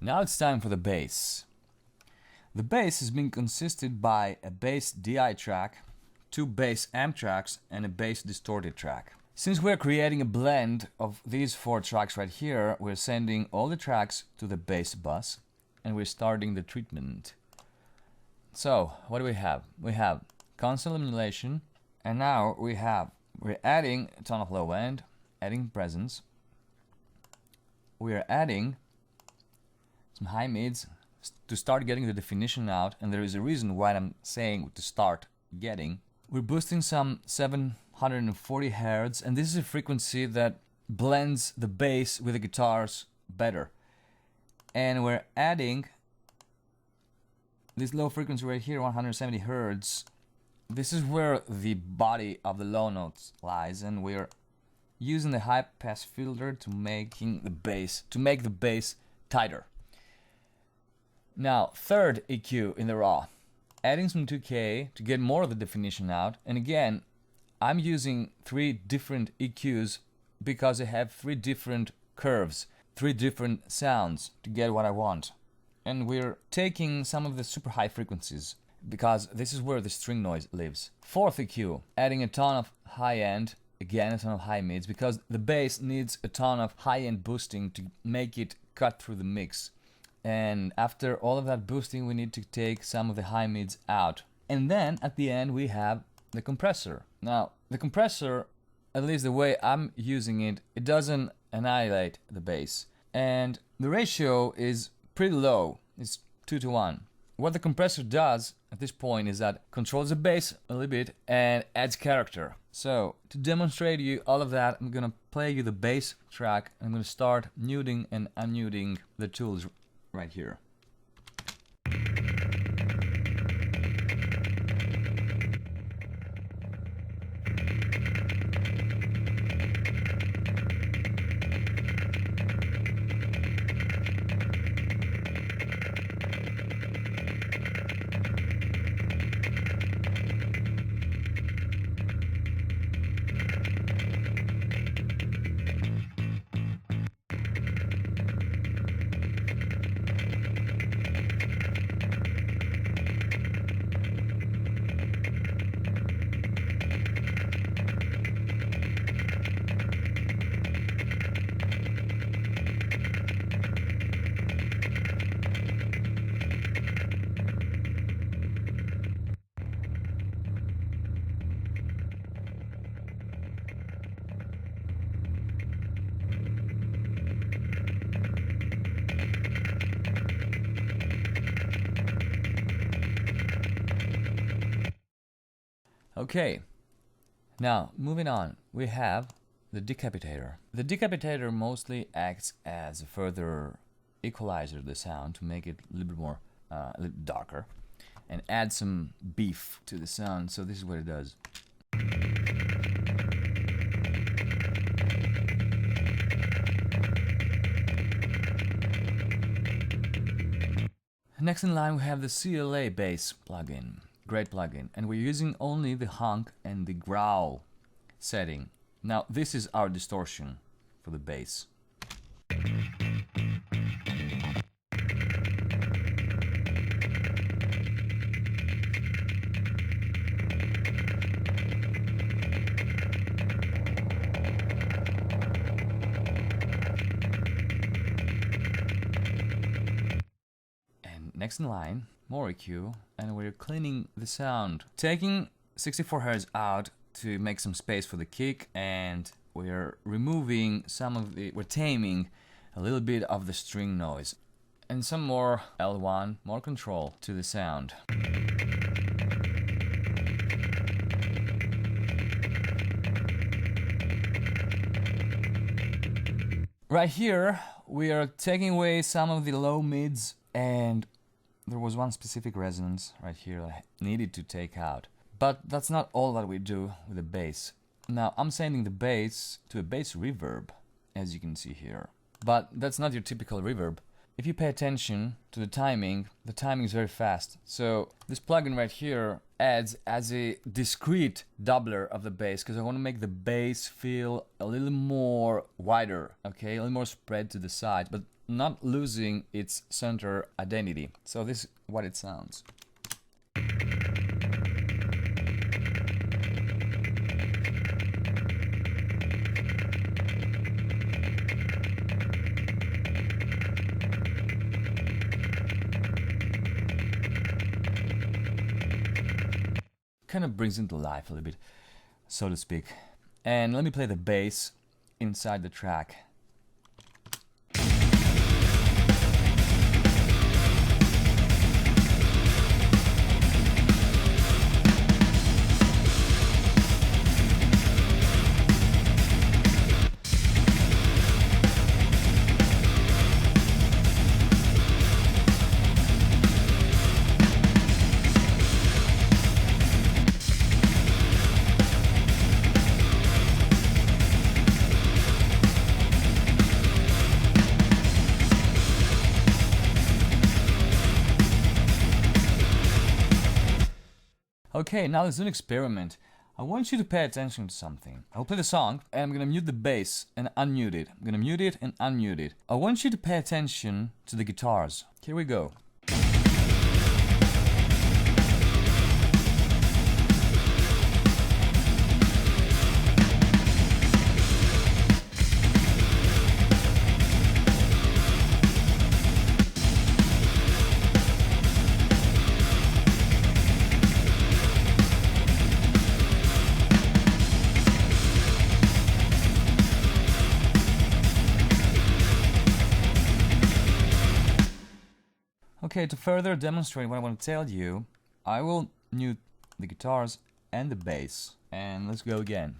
Now it's time for the bass. The bass has been consisted by a bass DI track, 2 bass amp tracks, and a bass distorted track. Since we're creating a blend of these 4 tracks right here, we're sending all the tracks to the bass bus and we're starting the treatment. So, what do we have? We have console elimination, and now we're adding a ton of low end, adding presence. We're adding some high mids to start getting the definition out, and there is a reason why I'm saying to start getting. We're boosting some 740 Hz, and this is a frequency that blends the bass with the guitars better. And we're adding this low frequency right here, 170 Hz. This is where the body of the low notes lies, and we're using the high pass filter to make the bass tighter. Now, third EQ in the raw, adding some 2K to get more of the definition out. And again, I'm using 3 different EQs because they have 3 different curves, 3 different sounds to get what I want. And we're taking some of the super high frequencies because this is where the string noise lives. Fourth EQ, adding a ton of high end, again a ton of high mids, because the bass needs a ton of high end boosting to make it cut through the mix. And after all of that boosting, we need to take some of the high mids out. And then at the end we have the compressor. Now the compressor, at least the way I'm using it, it doesn't annihilate the bass. And the ratio is pretty low, it's 2:1. What the compressor does at this point is that controls the bass a little bit and adds character. So to demonstrate you all of that, I'm gonna play you the bass track. I'm gonna start muting and unmuting the tools right here. Okay, now moving on, we have the decapitator. The decapitator mostly acts as a further equalizer of the sound to make it a little bit more, a little darker, and add some beef to the sound. So this is what it does. Next in line we have the CLA bass plugin. Great plugin, and we're using only the honk and the growl setting. Now this is our distortion for the bass. And next in line, more EQ, and we're cleaning the sound, taking 64 Hz out to make some space for the kick, and we're removing we're taming a little bit of the string noise, and some more L1, more control to the sound. Right here, we are taking away some of the low mids, and there was one specific resonance right here that I needed to take out. But that's not all that we do with the bass. Now I'm sending the bass to a bass reverb, as you can see here. But that's not your typical reverb. If you pay attention to the timing is very fast. So this plugin right here adds as a discrete doubler of the bass, because I want to make the bass feel a little more wider, okay, a little more spread to the sides, but not losing its center identity. So this is what it sounds. Kind of brings into life a little bit, so to speak. And let me play the bass inside the track. Okay, now let's do an experiment. I want you to pay attention to something. I'll play the song and I'm gonna mute the bass and unmute it. I'm gonna mute it and unmute it. I want you to pay attention to the guitars. Here we go. Okay, to further demonstrate what I want to tell you, I will mute the guitars and the bass. And let's go again.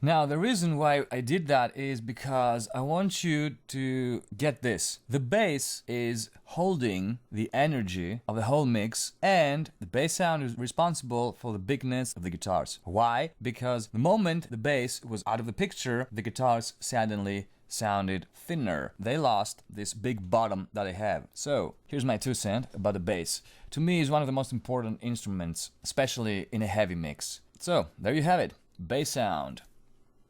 Now, the reason why I did that is because I want you to get this. The bass is holding the energy of the whole mix, and the bass sound is responsible for the bigness of the guitars. Why? Because the moment the bass was out of the picture, the guitars suddenly sounded thinner. They lost this big bottom that they have. So, here's my 2 cents about the bass. To me, it's one of the most important instruments, especially in a heavy mix. So, there you have it. Bass sound.